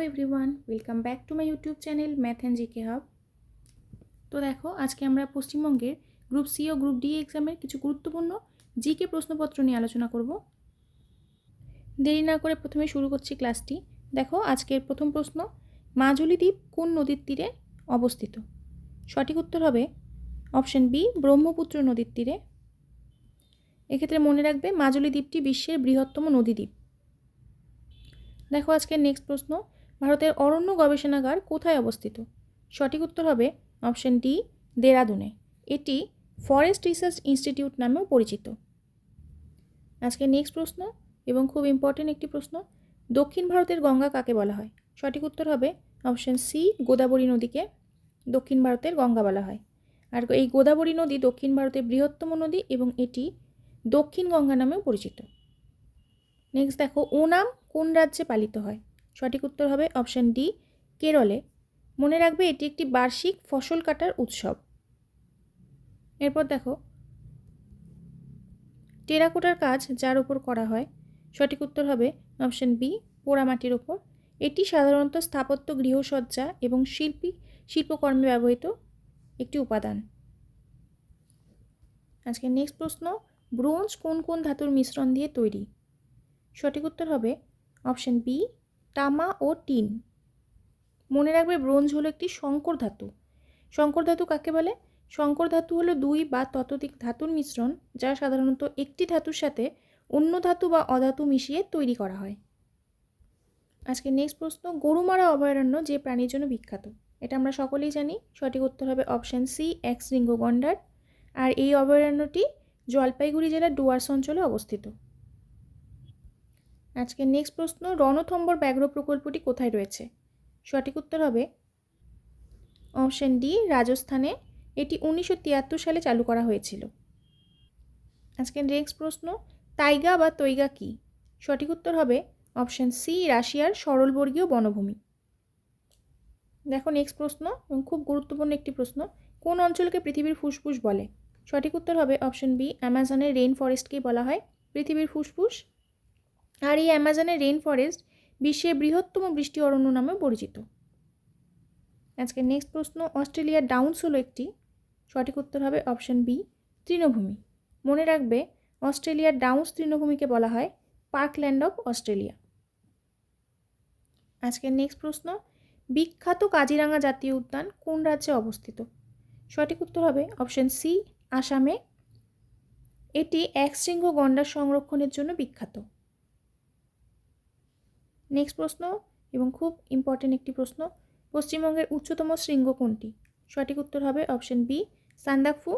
Everyone, welcome back to my YouTube channel math and GK hub. তো দেখো, আজকে আমরা পশ্চিমবঙ্গের গ্রুপ সি ও গ্রুপ ডি এক্সামের কিছু গুরুত্বপূর্ণ জিকে প্রশ্নপত্র নিয়ে আলোচনা করব। দেরি না করে প্রথমে শুরু করছি ক্লাসটি। দেখো, আজকের প্রথম প্রশ্ন, মাজুলি দ্বীপ কোন নদীর তীরে অবস্থিত? সঠিক উত্তর হবে অপশন বি, ব্রহ্মপুত্র নদীর তীরে। এক্ষেত্রে মনে রাখবে মাজুলি দ্বীপটি বিশ্বের বৃহত্তম নদীদ্বীপ। দেখো, আজকের নেক্সট প্রশ্ন, ভারতের অরণ্য গবেষণাগার কোথায় অবস্থিত? সঠিক উত্তর হবে অপশন ডি, দেরাদুনে। এটি ফরেস্ট রিসার্চ ইনস্টিটিউট নামেও পরিচিত। আজকে নেক্সট প্রশ্ন এবং খুব ইম্পর্টেন্ট একটি প্রশ্ন, দক্ষিণ ভারতের গঙ্গা কাকে বলা হয়? সঠিক উত্তর হবে অপশন সি, গোদাবরী নদীকে দক্ষিণ ভারতের গঙ্গা বলা হয়। আর এই গোদাবরী নদী দক্ষিণ ভারতের বৃহত্তম নদী এবং এটি দক্ষিণ গঙ্গা নামেও পরিচিত। নেক্সট দেখো, ওনাম কোন রাজ্যে পালিত হয়? সঠিক উত্তর হবে অপশন ডি, কেরলে। মনে রাখবে এটি একটি বার্ষিক ফসল কাটার উৎসব। এরপর দেখো, টেরাকোটার কাজ যার উপর করা হয়? সঠিক উত্তর হবে অপশন বি, পোড়ামাটির ওপর। এটি সাধারণত স্থাপত্য, গৃহসজ্জা এবং শিল্পকর্মে ব্যবহৃত একটি উপাদান। আজকে নেক্সট প্রশ্ন, ব্রোঞ্জ কোন কোন ধাতুর মিশ্রণ দিয়ে তৈরি? সঠিক উত্তর হবে অপশন বি, তামা ও টিন। মনে রাখবে ব্রোঞ্জ হলো একটি সংকর ধাতু। সংকর ধাতু কাকে বলে? সংকর ধাতু হলো দুই বা ততোধিক ধাতুর মিশ্রণ, যা সাধারণত একটি ধাতুর সাথে অন্য ধাতু বা অধাতু মিশিয়ে তৈরি করা হয়। আজকে নেক্সট প্রশ্ন, গরুমারা অভয়ারণ্য যে প্রাণীর জন্য বিখ্যাত? এটা আমরা সকলেই জানি। সঠিক উত্তর হবে অপশন সি, এক্সরিঙ্গো গন্ডার। আর এই অভয়ারণ্যটি জলপাইগুড়ি জেলার ডুয়ার্স অঞ্চলে অবস্থিত। আজকে নেক্সট প্রশ্ন, রণথম্বর ব্যাঘ্র প্রকল্পটি কোথায় রয়েছে? সঠিক উত্তর হবে অপশন ডি, রাজস্থানে। এটি 1973 সালে চালু করা হয়েছিল। আজকে নেক্সট প্রশ্ন, তাইগা বা তৈগা কি? সঠিক উত্তর হবে অপশন সি, রাশিয়ার সরলবর্গীয় বনভূমি। দেখো নেক্সট প্রশ্ন, এবং খুব গুরুত্বপূর্ণ একটি প্রশ্ন, কোন অঞ্চলকে পৃথিবীর ফুসফুস বলে? সঠিক উত্তর হবে অপশন বি, অ্যামাজনের রেইন ফরেস্টকেই বলা হয় পৃথিবীর ফুসফুস। আর এই অ্যামাজনের রেইন ফরেস্ট বিশ্বের বৃহত্তম বৃষ্টি অরণ্য নামে পরিচিত। আজকে নেক্সট প্রশ্ন, অস্ট্রেলিয়ার ডাউন্স হলো একটি? সঠিক উত্তর হবে অপশন বি, তৃণভূমি। মনে রাখবে অস্ট্রেলিয়ার ডাউন্স তৃণভূমিকে বলা হয় পার্কল্যান্ড অফ অস্ট্রেলিয়া। আজকের নেক্সট প্রশ্ন, বিখ্যাত কাজিরাঙা জাতীয় উদ্যান কোন রাজ্যে অবস্থিত? সঠিক উত্তর হবে অপশন সি, আসামে। এটি একশৃঙ্গ গন্ডার সংরক্ষণের জন্য বিখ্যাত। নেক্সট প্রশ্ন এবং খুব ইম্পর্টেন্ট একটি প্রশ্ন, পশ্চিমবঙ্গের উচ্চতম শৃঙ্গ কোনটি? সঠিক উত্তর হবে অপশন বি, সান্দাকফু।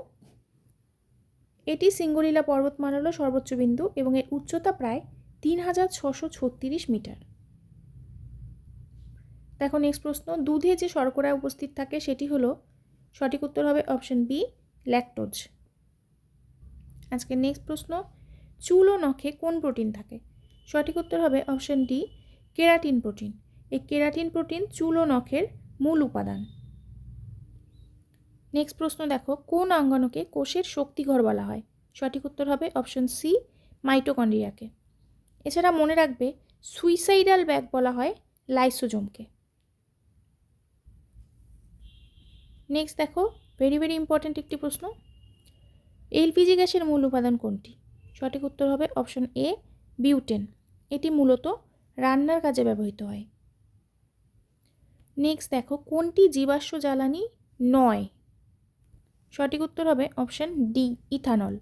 এটি সিঙ্গলীলা পর্বতমালার সর্বোচ্চ বিন্দু এবং এর উচ্চতা প্রায় 3636 মিটার। দেখো নেক্সট প্রশ্ন, দুধে যে শর্করা উপস্থিত থাকে সেটি হলো? সঠিক উত্তর হবে অপশন বি, ল্যাকটোজ। আজকে নেক্সট প্রশ্ন, চুল ও নখে কোন প্রোটিন থাকে? সঠিক উত্তর হবে অপশন ডি, কেরাটিন প্রোটিন। এই কেরাটিন প্রোটিন চুল ও নখের মূল উপাদান। নেক্সট প্রশ্ন দেখো, কোন অঙ্গাণুকে কোষের শক্তিঘর বলা হয়? সঠিক উত্তর হবে অপশন সি, মাইটোকন্ড্রিয়াকে। এছাড়া মনে রাখবে সুইসাইডাল ব্যাগ বলা হয় লাইসোজোমকে। নেক্সট দেখো, ভেরি ভেরি ইম্পর্ট্যান্ট একটি প্রশ্ন, এলপিজি গ্যাসের মূল উপাদান কোনটি? সঠিক উত্তর হবে অপশন এ, বিউটেন। এটি মূলত রান্নার কাজে ব্যবহৃত হয়। নেক্সট দেখো, কোনটি জীবাশ্ম জ্বালানি নয়? সঠিক উত্তর হবে অপশন ডি, ইথানল।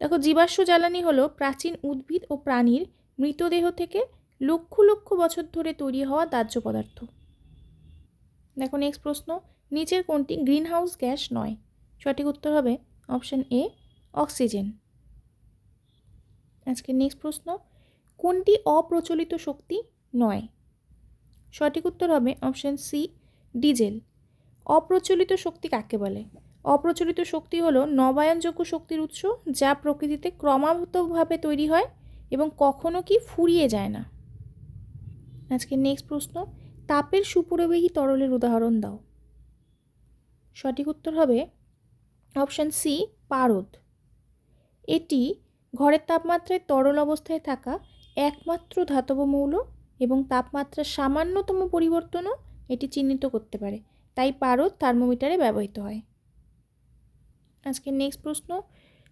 দেখো, জীবাশ্ম জ্বালানি হলো প্রাচীন উদ্ভিদ ও প্রাণীর মৃতদেহ থেকে লক্ষ লক্ষ বছর ধরে তৈরি হওয়া দাহ্য পদার্থ। দেখো নেক্সট প্রশ্ন, নিচের কোনটি গ্রিনহাউস গ্যাস নয়? সঠিক উত্তর হবে অপশন এ, অক্সিজেন। আজকে নেক্সট প্রশ্ন, কোনটি অপ্রচলিত শক্তি নয়? সঠিক উত্তর হবে অপশন সি, ডিজেল। অপ্রচলিত শক্তি কাকে বলে? অপ্রচলিত শক্তি হলো নবায়নযোগ্য শক্তির উৎস যা প্রকৃতিতে ক্রমাগতভাবে তৈরি হয় এবং কখনো কি ফুরিয়ে যায় না। আজকে নেক্সট প্রশ্ন, তাপের সুপরিবাহী তরলের উদাহরণ দাও। সঠিক উত্তর হবে অপশন সি, পারদ। এটি ঘরের তাপমাত্রায় তরল অবস্থায় থাকা একমাত্র ধাতব মৌল এবং তাপমাত্রার সামান্যতম পরিবর্তনও এটি চিহ্নিত করতে পারে, তাই পারদ থার্মোমিটারে ব্যবহৃত হয়। আজকে নেক্সট প্রশ্ন,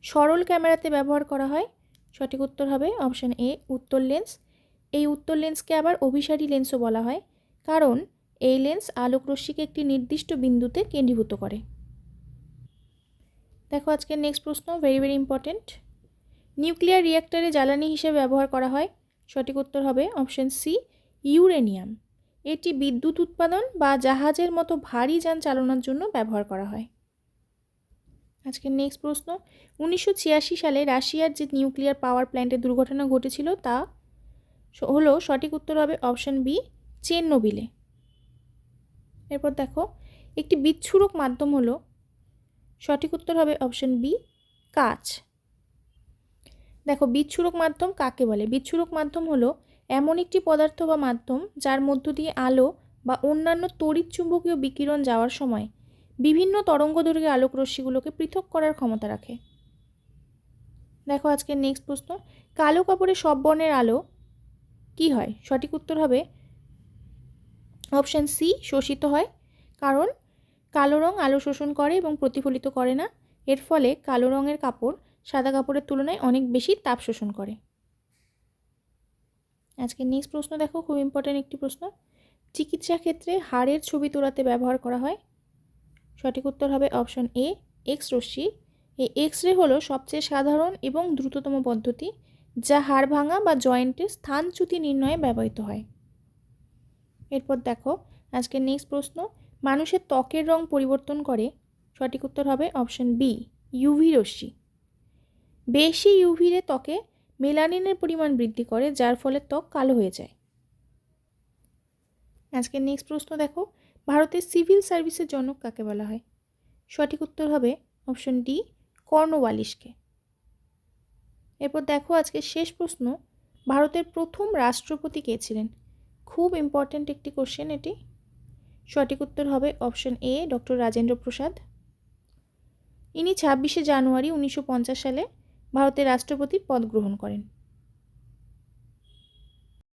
সরল ক্যামেরাতে ব্যবহার করা হয়। সঠিক উত্তর হবে অপশান এ উত্তল লেন্স। এই উত্তল লেন্সকে আবার অভিসারী লেন্সও বলা হয়, কারণ এই লেন্স আলোক রশ্মিকে একটি নির্দিষ্ট বিন্দুতে কেন্দ্রীভূত করে। দেখো আজকের নেক্সট প্রশ্ন, ভেরি ভেরি ইম্পর্টেন্ট। নিউক্লিয়ার রিঅ্যাক্টরে জ্বালানি হিসেবে ব্যবহার করা হয়। সঠিক উত্তর হবে অপশান সি ইউরেনিয়াম। এটি বিদ্যুৎ উৎপাদন বা জাহাজের মতো ভারী যান চালানোর জন্য ব্যবহার করা হয়। আজকের নেক্সট প্রশ্ন, 1986 সালে রাশিয়ার যে নিউক্লিয়ার পাওয়ার প্ল্যান্টের দুর্ঘটনা ঘটেছিল তা হলো, সঠিক উত্তর হবে অপশান বি চেরনোবিলে। এরপর দেখো, একটি বিচ্ছুরক মাধ্যম হলো, সঠিক উত্তর হবে অপশান বি কাঁচ। দেখো বিচ্ছুরক মাধ্যম কাকে বলে? বিচ্ছুরক মাধ্যম হলো এমন একটি পদার্থ বা মাধ্যম যার মধ্য দিয়ে আলো বা অন্যান্য তড়িৎচুম্বকীয় বিকিরণ যাওয়ার সময় বিভিন্ন তরঙ্গদৈর্ঘ্যের আলোক রশ্মিগুলোকে পৃথক করার ক্ষমতা রাখে। দেখো আজকের নেক্সট প্রশ্ন, কালো কাপড়ে সব বর্ণের আলো কি হয়? সঠিক উত্তর হবে অপশান সি শোষিত হয়, কারণ কালো রং আলো শোষণ করে এবং প্রতিফলিত করে না। এর ফলে কালো রঙের কাপড় সাদা কাপড়ের তুলনায় অনেক বেশি তাপ শোষণ করে। আজকে নেক্সট প্রশ্ন দেখো, খুব ইম্পর্টেন্ট একটি প্রশ্ন, চিকিৎসা ক্ষেত্রে হাড়ের ছবি তোলাতে ব্যবহার করা হয়। সঠিক উত্তর হবে অপশান এ এক্স রশ্মি। এই এক্স রে হলো সবচেয়ে সাধারণ এবং দ্রুততম পদ্ধতি, যা হাড় ভাঙা বা জয়েন্টের স্থানচ্যুতি নির্ণয়ে ব্যবহৃত হয়। এরপর দেখো আজকের নেক্সট প্রশ্ন, মানুষের ত্বকের রং পরিবর্তন করে। সঠিক উত্তর হবে অপশান বি ইউভি রশ্মি। বেশি ইউভি রে ত্বকে মেলানিনের পরিমাণ বৃদ্ধি করে, যার ফলে ত্বক কালো হয়ে যায়। আজকের নেক্সট প্রশ্ন দেখো, ভারতের সিভিল সার্ভিসের জনক কাকে বলা হয়? সঠিক উত্তর হবে অপশান ডি কর্নওয়ালিসকে। এরপর দেখো আজকের শেষ প্রশ্ন, ভারতের প্রথম রাষ্ট্রপতি কে ছিলেন? খুব ইম্পর্ট্যান্ট একটি কোশ্চেন এটি। সঠিক উত্তর হবে option a doctor Rajendra Prasad. ইনি 26শে জানুয়ারি 1950 সালে ভারতের রাষ্ট্রপতির পদ গ্রহণ করেন।